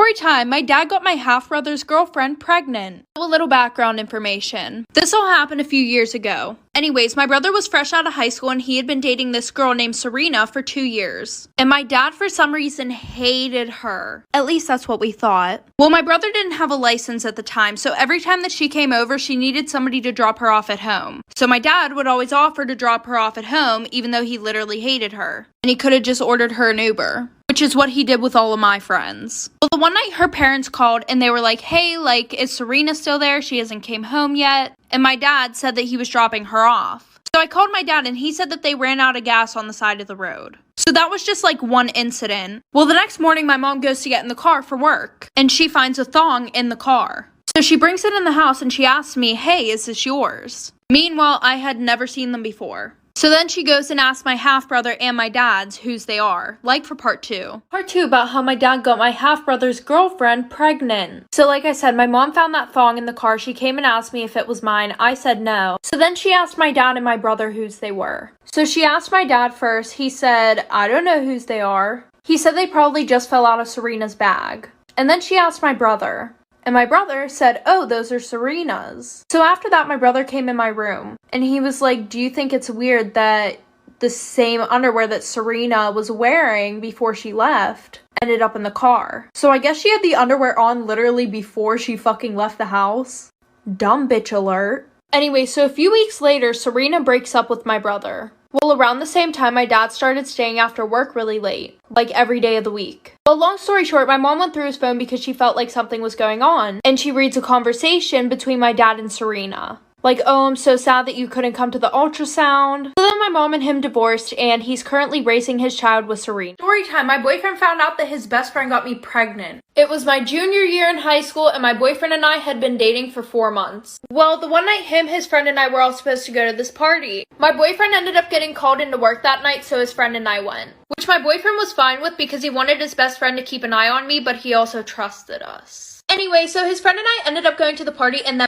Story time. My dad got my half-brother's girlfriend pregnant. A little background information. This all happened a few years ago. Anyways, my brother was fresh out of high school and he had been dating this girl named Serena for 2 years. And my dad, for some reason, hated her. At least that's what we thought. Well, my brother didn't have a license at the time, so every time that she came over, she needed somebody to drop her off at home. So my dad would always offer to drop her off at home, even though he literally hated her. And he could have just ordered her an Uber, which is what he did with all of my friends. Well, the one night her parents called and they were like, hey, is Serena still there? She hasn't came home yet. And my dad said that he was dropping her off. So I called my dad and he said that they ran out of gas on the side of the road. So that was just one incident. Well, the next morning my mom goes to get in the car for work and she finds a thong in the car. So she brings it in the house and she asks me, hey, is this yours? Meanwhile, I had never seen them before. So then she goes and asks my half-brother and my dad's whose they are, for part 2. Part 2 about how my dad got my half-brother's girlfriend pregnant. So like I said, my mom found that thong in the car. She came and asked me if it was mine. I said no. So then she asked my dad and my brother whose they were. So she asked my dad first. He said, I don't know whose they are. He said they probably just fell out of Serena's bag. And then she asked my brother. And my brother said, oh, those are Serena's. So after that, my brother came in my room and he was like, do you think it's weird that the same underwear that Serena was wearing before she left ended up in the car? So I guess she had the underwear on literally before she fucking left the house. Dumb bitch alert. Anyway, so a few weeks later, Serena breaks up with my brother. Well, around the same time, my dad started staying after work really late, every day of the week. But long story short, my mom went through his phone because she felt like something was going on, and she reads a conversation between my dad and Serena. Oh, I'm so sad that you couldn't come to the ultrasound. So then my mom and him divorced, and he's currently raising his child with Serena. Story time, my boyfriend found out that his best friend got me pregnant. It was my junior year in high school, and my boyfriend and I had been dating for 4 months. Well, the one night him, his friend, and I were all supposed to go to this party. My boyfriend ended up getting called into work that night, so his friend and I went. Which my boyfriend was fine with because he wanted his best friend to keep an eye on me, but he also trusted us. Anyway, so his friend and I ended up going to the party and then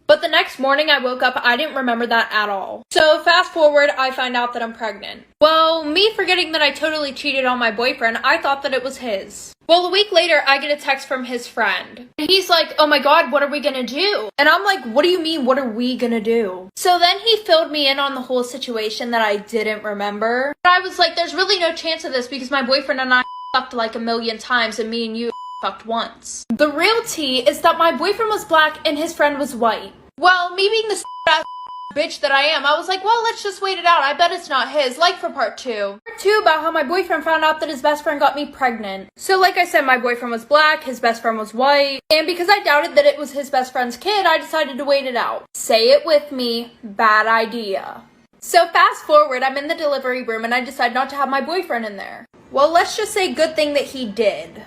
but the next morning I woke up, I didn't remember that at all. So fast forward, I find out that I'm pregnant. Well, me forgetting that I totally cheated on my boyfriend, I thought that it was his. Well, a week later, I get a text from his friend. He's like, oh my god, what are we gonna do? And I'm like, what do you mean, what are we gonna do? So then he filled me in on the whole situation that I didn't remember. But I was like, there's really no chance of this because my boyfriend and I fucked a million times and me and you fucked once. The real tea is that my boyfriend was black and his friend was white. Well, me being the ass bitch that I am, I was like, well, let's just wait it out. I bet it's not his. For part 2. Part 2 about how my boyfriend found out that his best friend got me pregnant. So like I said, my boyfriend was black, his best friend was white. And because I doubted that it was his best friend's kid, I decided to wait it out. Say it with me, bad idea. So fast forward, I'm in the delivery room and I decide not to have my boyfriend in there. Well, let's just say good thing that he did.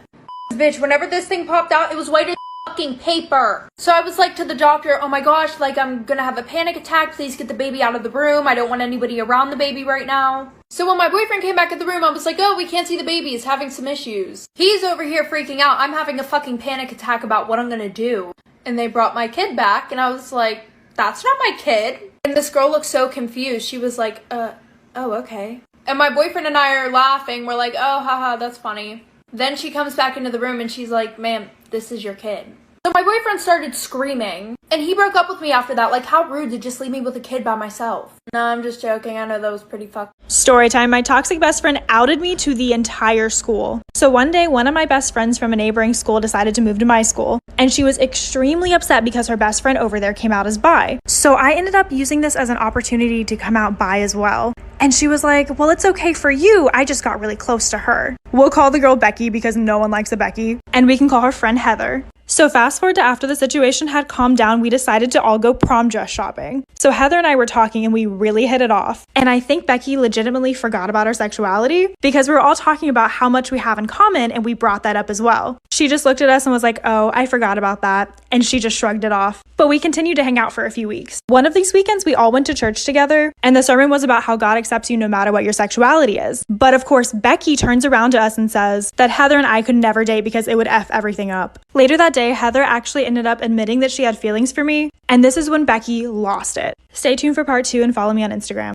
Bitch, whenever this thing popped out, it was white as fucking paper. So I was like to the doctor, oh my gosh, I'm gonna have a panic attack. Please get the baby out of the room. I don't want anybody around the baby right now. So when my boyfriend came back in the room, I was like, oh, we can't see the baby. He's having some issues. He's over here freaking out. I'm having a fucking panic attack about what I'm gonna do. And they brought my kid back and I was like, that's not my kid. And this girl looked so confused. She was like, oh, okay. And my boyfriend and I are laughing. We're like, oh, haha, that's funny. Then she comes back into the room and she's like, ma'am, this is your kid. So my boyfriend started screaming and he broke up with me after that. How rude to just leave me with a kid by myself. No, I'm just joking. I know that was pretty fucked. Story time. My toxic best friend outed me to the entire school. So one day, one of my best friends from a neighboring school decided to move to my school, and she was extremely upset because her best friend over there came out as bi. So I ended up using this as an opportunity to come out bi as well. And she was like, well, it's okay for you. I just got really close to her. We'll call the girl Becky because no one likes a Becky. And we can call her friend Heather. So fast forward to after the situation had calmed down, we decided to all go prom dress shopping. So Heather and I were talking and we really hit it off. And I think Becky legitimately forgot about our sexuality because we were all talking about how much we have in common and we brought that up as well. She just looked at us and was like, oh, I forgot about that. And she just shrugged it off. But we continued to hang out for a few weeks. One of these weekends, we all went to church together and the sermon was about how God accepts you no matter what your sexuality is. But of course, Becky turns around to us and says that Heather and I could never date because it would F everything up. Later that day, Heather actually ended up admitting that she had feelings for me, and this is when Becky lost it. Stay tuned for part 2 and follow me on Instagram.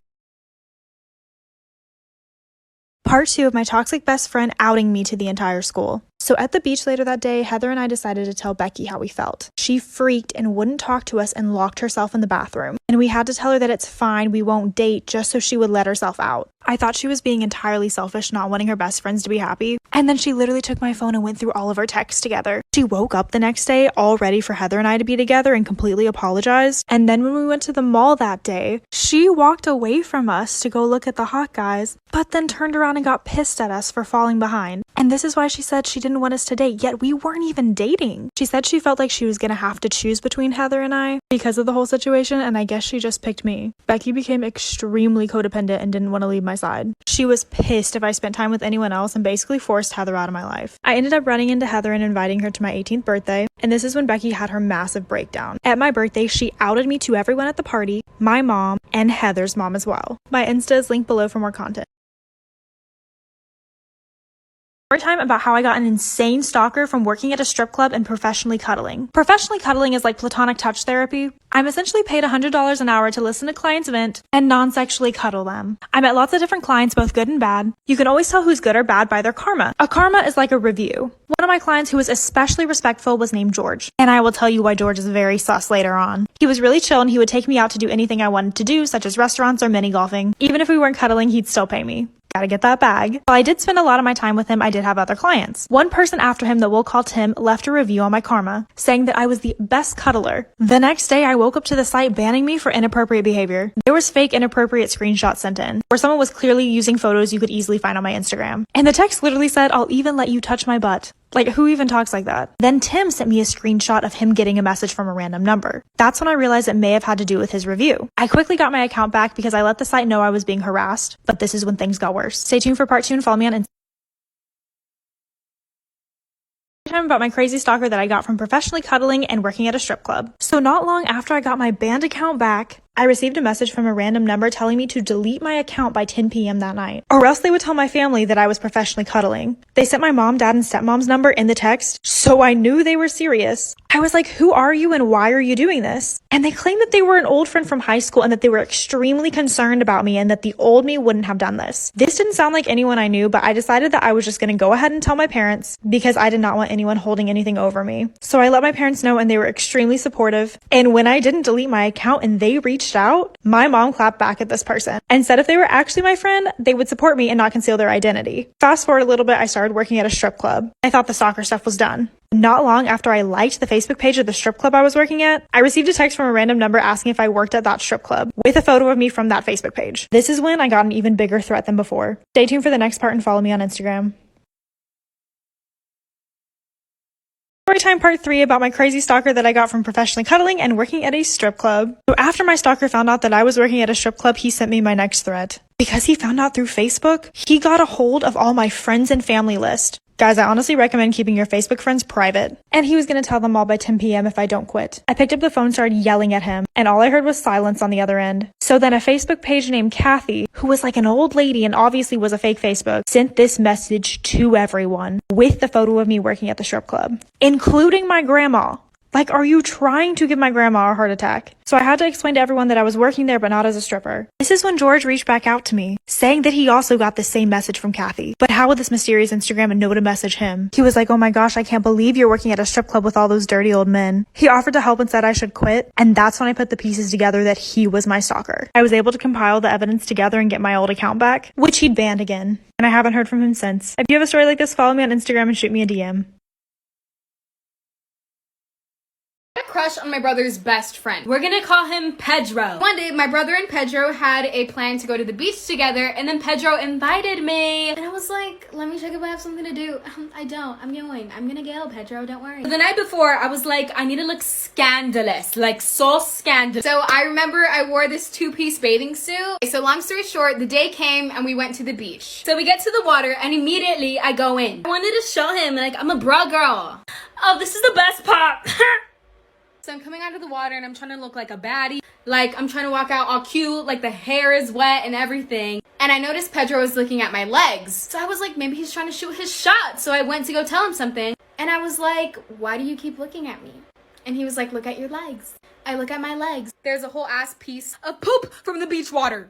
Part 2 of my toxic best friend outing me to the entire school. So at the beach later that day, Heather and I decided to tell Becky how we felt. She freaked and wouldn't talk to us and locked herself in the bathroom. And we had to tell her that it's fine, we won't date, just so she would let herself out. I thought she was being entirely selfish, not wanting her best friends to be happy. And then she literally took my phone and went through all of our texts together. She woke up the next day all ready for Heather and I to be together and completely apologized. And then when we went to the mall that day, she walked away from us to go look at the hot guys, but then turned around and got pissed at us for falling behind. And this is why she said she didn't want us to date, yet we weren't even dating. She said she felt like she was gonna have to choose between Heather and I because of the whole situation, and I guess she just picked me. Becky became extremely codependent and didn't want to leave my side. She was pissed if I spent time with anyone else and basically forced Heather out of my life. I ended up running into Heather and inviting her to my 18th birthday, and this is when Becky had her massive breakdown. At my birthday, she outed me to everyone at the party, my mom, and Heather's mom as well. My Insta is linked below for more content. Time about how I got an insane stalker from working at a strip club and professionally cuddling. Professionally cuddling is like platonic touch therapy. I'm essentially paid $100 an hour to listen to clients vent and non-sexually cuddle them. I met lots of different clients, both good and bad. You can always tell who's good or bad by their karma. A karma is like a review. One of my clients who was especially respectful was named George, and I will tell you why George is very sus later on. He was really chill and he would take me out to do anything I wanted to do, such as restaurants or mini golfing. Even if we weren't cuddling, he'd still pay me. Gotta get that bag. While I did spend a lot of my time with him, I did have other clients. One person after him that we'll call Tim left a review on my karma, saying that I was the best cuddler. The next day, I woke up to the site banning me for inappropriate behavior. There was fake inappropriate screenshots sent in, where someone was clearly using photos you could easily find on my Instagram. And the text literally said, "I'll even let you touch my butt." Like, who even talks like that? Then Tim sent me a screenshot of him getting a message from a random number. That's when I realized it may have had to do with his review. I quickly got my account back because I let the site know I was being harassed, but this is when things got worse. Stay tuned for part 2 and follow me on Instagram. About my crazy stalker that I got from professionally cuddling and working at a strip club. So not long after I got my banned account back, I received a message from a random number telling me to delete my account by 10 p.m. that night, or else they would tell my family that I was professionally cuddling. They sent my mom, dad, and stepmom's number in the text, so I knew they were serious. I was like, who are you and why are you doing this? And they claimed that they were an old friend from high school and that they were extremely concerned about me and that the old me wouldn't have done this. This didn't sound like anyone I knew, but I decided that I was just gonna go ahead and tell my parents because I did not want anyone holding anything over me. So I let my parents know and they were extremely supportive. And when I didn't delete my account and they reached out, my mom clapped back at this person and said if they were actually my friend, they would support me and not conceal their identity. Fast forward a little bit, I started working at a strip club. I thought the stalker stuff was done. Not long after I liked the Facebook page of the strip club I was working at, I received a text from a random number asking if I worked at that strip club with a photo of me from that Facebook page. This is when I got an even bigger threat than before. Stay tuned for the next part and follow me on Instagram. Storytime part 3 about my crazy stalker that I got from professionally cuddling and working at a strip club. So after my stalker found out that I was working at a strip club, he sent me my next threat. Because he found out through Facebook, he got a hold of all my friends and family list. Guys, I honestly recommend keeping your Facebook friends private. And he was going to tell them all by 10 p.m. if I don't quit. I picked up the phone, started yelling at him, and all I heard was silence on the other end. So then a Facebook page named Kathy, who was like an old lady and obviously was a fake Facebook, sent this message to everyone with the photo of me working at the strip club, including my grandma. Like, are you trying to give my grandma a heart attack? So I had to explain to everyone that I was working there, but not as a stripper. This is when George reached back out to me, saying that he also got the same message from Kathy. But how would this mysterious Instagram know to message him? He was like, oh my gosh, I can't believe you're working at a strip club with all those dirty old men. He offered to help and said I should quit. And that's when I put the pieces together that he was my stalker. I was able to compile the evidence together and get my old account back, which he'd banned again. And I haven't heard from him since. If you have a story like this, follow me on Instagram and shoot me a DM. Crush on my brother's best friend. We're gonna call him Pedro. One day, my brother and Pedro had a plan to go to the beach together, and then Pedro invited me. And I was like, let me check if I have something to do. I don't. I'm going. I'm gonna go, Pedro. Don't worry. The night before, I was like, I need to look scandalous. Like, so scandalous. So I remember I wore this two-piece bathing suit. So long story short, the day came and we went to the beach. So we get to the water and immediately I go in. I wanted to show him, like, I'm a bra girl. Oh, this is the best part. So I'm coming out of the water and I'm trying to look like a baddie. Like, I'm trying to walk out all cute, like the hair is wet and everything. And I noticed Pedro was looking at my legs. So I was like, maybe he's trying to shoot his shot. So I went to go tell him something. And I was like, why do you keep looking at me? And he was like, look at your legs. I look at my legs. There's a whole ass piece of poop from the beach water.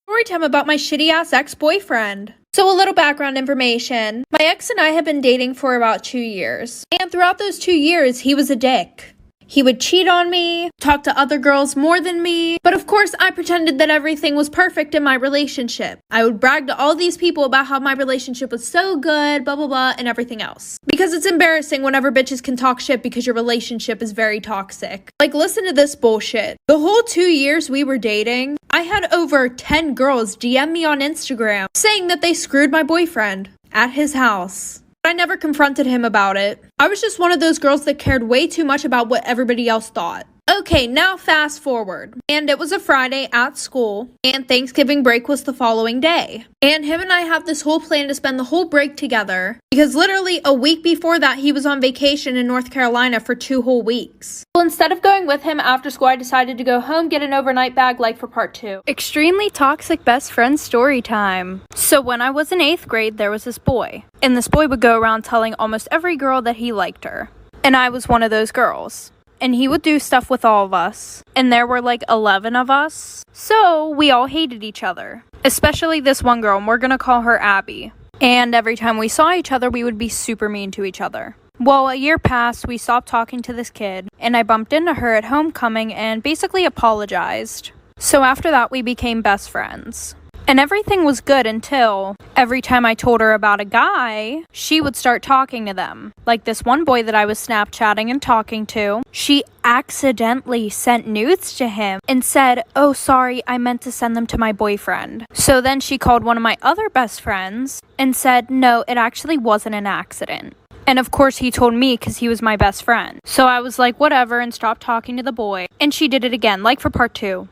Story time about my shitty ass ex-boyfriend. So a little background information. My ex and I have been dating for about 2 years. And throughout those 2 years, he was a dick. He would cheat on me, talk to other girls more than me, but of course I pretended that everything was perfect in my relationship. I would brag to all these people about how my relationship was so good, blah blah blah, and everything else. Because it's embarrassing whenever bitches can talk shit because your relationship is very toxic. Like, listen to this bullshit. The whole 2 years we were dating, I had over 10 girls DM me on Instagram saying that they screwed my boyfriend at his house. I never confronted him about it. I was just one of those girls that cared way too much about what everybody else thought. Okay, now fast forward. And it was a Friday at school, and Thanksgiving break was the following day. And him and I have this whole plan to spend the whole break together, because literally a week before that, he was on vacation in North Carolina for 2 whole weeks. Well, instead of going with him after school, I decided to go home, get an overnight bag like for part 2. Extremely toxic best friend story time. So when I was in 8th grade, there was this boy. And this boy would go around telling almost every girl that he liked her. And I was one of those girls. And he would do stuff with all of us. And there were like 11 of us. So we all hated each other. Especially this one girl, and we're gonna call her Abby. And every time we saw each other, we would be super mean to each other. Well, a year passed, we stopped talking to this kid, and I bumped into her at homecoming and basically apologized. So after that, we became best friends. And everything was good until every time I told her about a guy, she would start talking to them. Like this one boy that I was Snapchatting and talking to, she accidentally sent nudes to him and said, "Oh, sorry, I meant to send them to my boyfriend." So then she called one of my other best friends and said, "No, it actually wasn't an accident." And of course he told me because he was my best friend. So I was like, whatever, and stopped talking to the boy. And she did it again, like for part 2.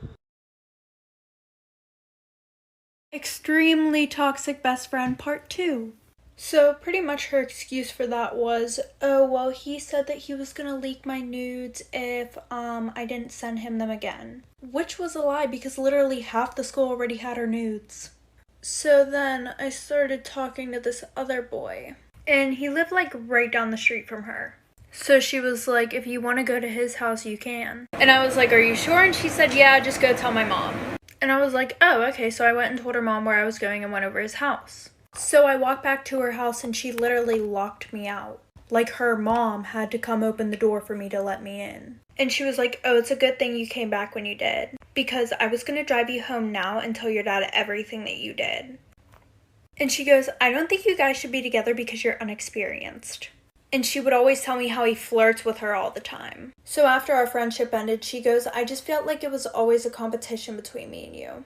Extremely toxic best friend part 2. So pretty much her excuse for that was, oh, well, he said that he was gonna leak my nudes if I didn't send him them again. Which was a lie because literally half the school already had her nudes. So then I started talking to this other boy. And he lived like right down the street from her. So she was like, if you want to go to his house, you can. And I was like, are you sure? And she said, yeah, just go tell my mom. And I was like, oh, okay. So I went and told her mom where I was going and went over his house. So I walked back to her house and she literally locked me out. Like her mom had to come open the door for me to let me in. And she was like, oh, it's a good thing you came back when you did. Because I was going to drive you home now and tell your dad everything that you did. And she goes, I don't think you guys should be together because you're unexperienced. And she would always tell me how he flirts with her all the time. So after our friendship ended, she goes, I just felt like it was always a competition between me and you.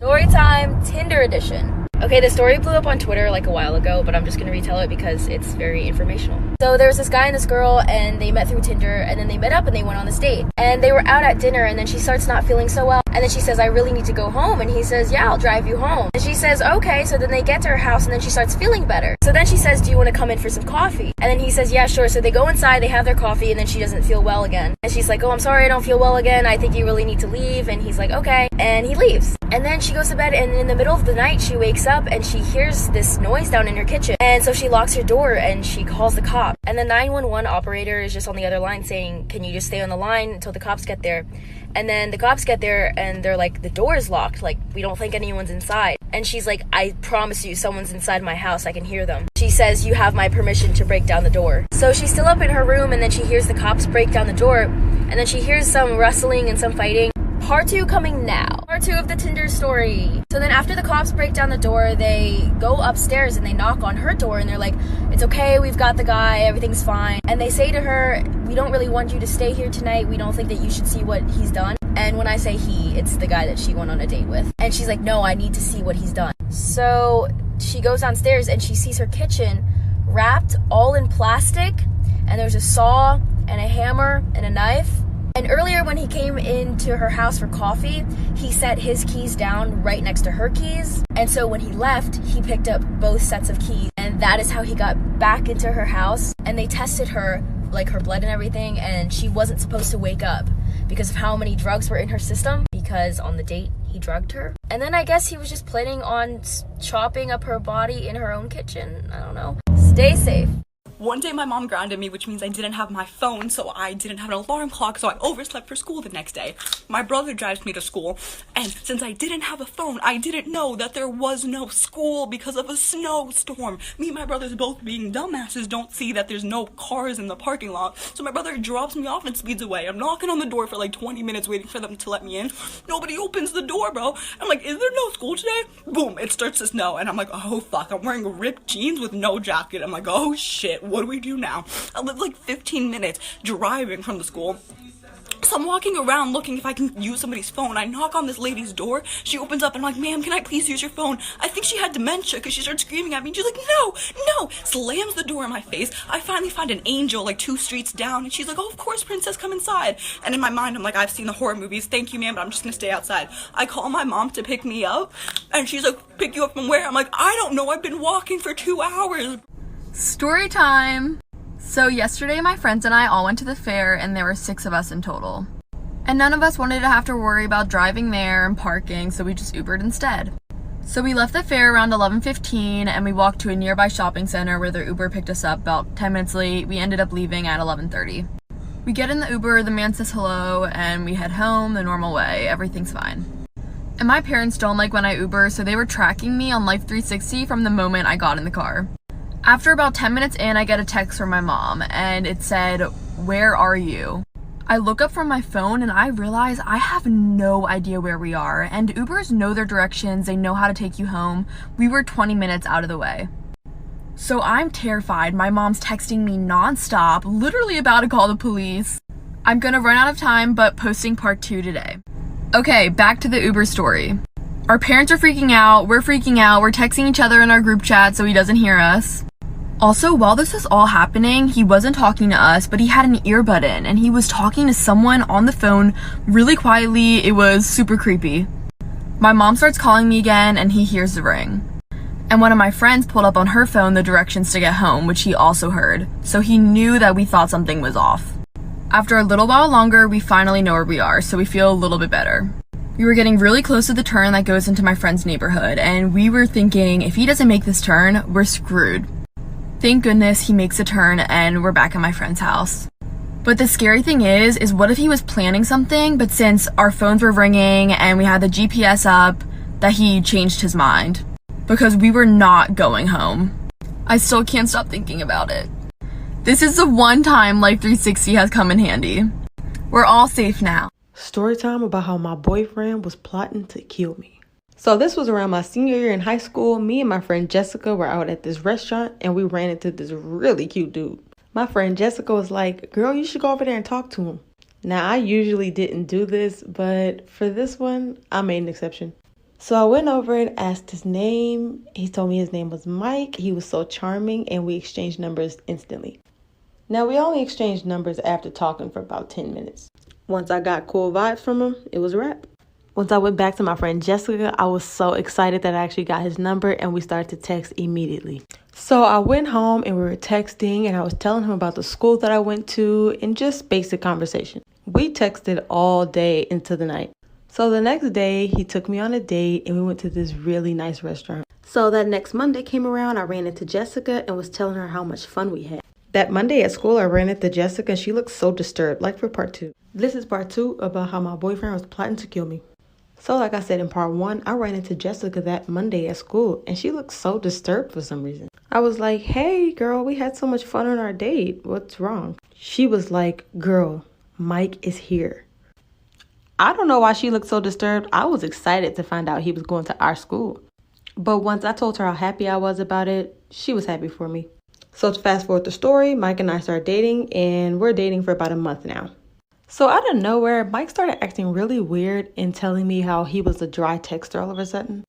Story time, Tinder edition. Okay, the story blew up on Twitter like a while ago, but I'm just gonna retell it because it's very informational. So there was this guy and this girl, and they met through Tinder, and then they met up and they went on this date. And they were out at dinner, and then she starts not feeling so well. And then she says, I really need to go home. And he says, yeah, I'll drive you home. And she says, okay. So then they get to her house, and then she starts feeling better. So then she says, do you want to come in for some coffee? And then he says, yeah, sure. So they go inside, they have their coffee, and then she doesn't feel well again. And she's like, oh, I'm sorry, I don't feel well again. I think you really need to leave. And he's like, okay. And he leaves. And then she goes to bed, and in the middle of the night, she wakes up, and she hears this noise down in her kitchen. And so she locks her door, and she calls the cop. And the 911 operator is just on the other line saying, can you just stay on the line until the cops get there? And then the cops get there, and they're like, the door is locked. Like, we don't think anyone's inside. And she's like, I promise you, someone's inside my house. I can hear them. She says, you have my permission to break down the door. So she's still up in her room, and then she hears the cops break down the door. And then she hears some wrestling and some fighting. Part 2 coming now. Part 2 of the Tinder story. So then after the cops break down the door, they go upstairs and they knock on her door and they're like, it's okay, we've got the guy, everything's fine. And they say to her, we don't really want you to stay here tonight. We don't think that you should see what he's done. And when I say he, it's the guy that she went on a date with. And she's like, no, I need to see what he's done. So she goes downstairs and she sees her kitchen wrapped all in plastic. And there's a saw and a hammer and a knife. And earlier when he came into her house for coffee, he set his keys down right next to her keys. And so when he left, he picked up both sets of keys. And that is how he got back into her house. And they tested her, like her blood and everything, and she wasn't supposed to wake up because of how many drugs were in her system, because on the date, he drugged her. And then I guess he was just planning on chopping up her body in her own kitchen. I don't know. Stay safe. One day my mom grounded me, which means I didn't have my phone, so I didn't have an alarm clock, so I overslept for school the next day. My brother drives me to school, and since I didn't have a phone, I didn't know that there was no school because of a snowstorm. Me and my brothers, both being dumbasses, don't see that there's no cars in the parking lot, so my brother drops me off and speeds away. I'm knocking on the door for like 20 minutes waiting for them to let me in. Nobody opens the door, bro. I'm like, is there no school today? Boom, it starts to snow, and I'm like, oh fuck, I'm wearing ripped jeans with no jacket. I'm like, oh shit, what do we do now? I live like 15 minutes driving from the school. So I'm walking around looking if I can use somebody's phone. I knock on this lady's door. She opens up and I'm like, ma'am, can I please use your phone? I think she had dementia because she started screaming at me. And she's like, no, slams the door in my face. I finally find an angel like 2 streets down. And she's like, oh, of course, princess, come inside. And in my mind, I'm like, I've seen the horror movies. Thank you, ma'am, but I'm just going to stay outside. I call my mom to pick me up. And she's like, pick you up from where? I'm like, I don't know. I've been walking for 2 hours. Story time! So yesterday my friends and I all went to the fair and there were 6 of us in total. And none of us wanted to have to worry about driving there and parking, so we just Ubered instead. So we left the fair around 11:15 and we walked to a nearby shopping center where the Uber picked us up about 10 minutes late. We ended up leaving at 11:30. We get in the Uber, the man says hello, and we head home the normal way. Everything's fine. And my parents don't like when I Uber, so they were tracking me on Life 360 from the moment I got in the car. After about 10 minutes in, I get a text from my mom, and it said, "Where are you?" I look up from my phone and I realize I have no idea where we are, and Ubers know their directions, they know how to take you home. We were 20 minutes out of the way. So I'm terrified. My mom's texting me nonstop, literally about to call the police. I'm gonna run out of time, but posting part 2 today. Okay, back to the Uber story. Our parents are freaking out, we're texting each other in our group chat so he doesn't hear us. Also, while this was all happening, he wasn't talking to us, but he had an earbud in, and he was talking to someone on the phone really quietly. It was super creepy. My mom starts calling me again, and he hears the ring. And one of my friends pulled up on her phone the directions to get home, which he also heard, so he knew that we thought something was off. After a little while longer, we finally know where we are, so we feel a little bit better. We were getting really close to the turn that goes into my friend's neighborhood, and we were thinking, if he doesn't make this turn, we're screwed. Thank goodness he makes a turn and we're back at my friend's house. But the scary thing is what if he was planning something, but since our phones were ringing and we had the GPS up, that he changed his mind? Because we were not going home. I still can't stop thinking about it. This is the one time Life 360 has come in handy. We're all safe now. Story time about how my boyfriend was plotting to kill me. So this was around my senior year in high school. Me and my friend Jessica were out at this restaurant and we ran into this really cute dude. My friend Jessica was like, girl, you should go over there and talk to him. Now, I usually didn't do this, but for this one, I made an exception. So I went over and asked his name. He told me his name was Mike. He was so charming and we exchanged numbers instantly. Now, we only exchanged numbers after talking for about 10 minutes. Once I got cool vibes from him, it was a wrap. Once I went back to my friend Jessica, I was so excited that I actually got his number and we started to text immediately. So I went home and we were texting and I was telling him about the school that I went to and just basic conversation. We texted all day into the night. So the next day he took me on a date and we went to this really nice restaurant. So that next Monday came around, I ran into Jessica and was telling her how much fun we had. That Monday at school, I ran into Jessica and she looked so disturbed, like for part 2. This is part 2 about how my boyfriend was plotting to kill me. So like I said in part 1, I ran into Jessica that Monday at school and she looked so disturbed for some reason. I was like, hey girl, we had so much fun on our date. What's wrong? She was like, girl, Mike is here. I don't know why she looked so disturbed. I was excited to find out he was going to our school. But once I told her how happy I was about it, she was happy for me. So to fast forward the story, Mike and I started dating and we're dating for about a month now. So out of nowhere, Mike started acting really weird and telling me how he was a dry texter all of a sudden.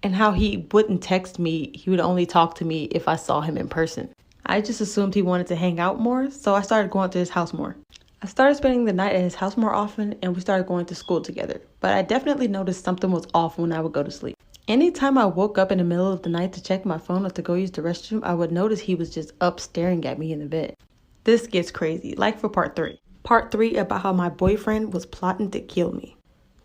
And how he wouldn't text me, he would only talk to me if I saw him in person. I just assumed he wanted to hang out more, so I started going to his house more. I started spending the night at his house more often and we started going to school together. But I definitely noticed something was off when I would go to sleep. Anytime I woke up in the middle of the night to check my phone or to go use the restroom, I would notice he was just up staring at me in the bed. This gets crazy, like for part 3. Part 3 about how my boyfriend was plotting to kill me.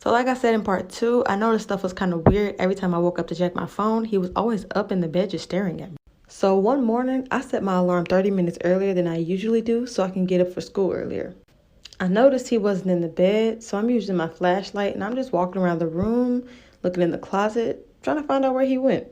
So like I said in part 2, I noticed stuff was kind of weird. Every time I woke up to check my phone, he was always up in the bed just staring at me. So one morning, I set my alarm 30 minutes earlier than I usually do so I can get up for school earlier. I noticed he wasn't in the bed, so I'm using my flashlight and I'm just walking around the room, looking in the closet, trying to find out where he went.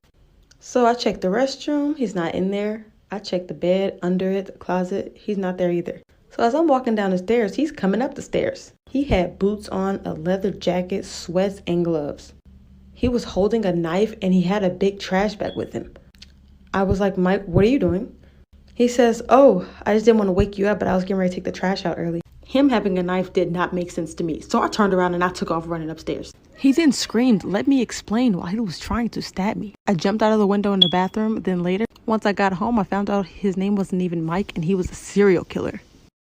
So I checked the restroom, he's not in there. I checked the bed, under it, the closet, he's not there either. So as I'm walking down the stairs, he's coming up the stairs. He had boots on, a leather jacket, sweats, and gloves. He was holding a knife and he had a big trash bag with him. I was like, Mike, what are you doing? He says, oh, I just didn't want to wake you up, but I was getting ready to take the trash out early. Him having a knife did not make sense to me, so I turned around and I took off running upstairs. He then screamed, let me explain, while he was trying to stab me. I jumped out of the window in the bathroom, then later, once I got home, I found out his name wasn't even Mike and he was a serial killer.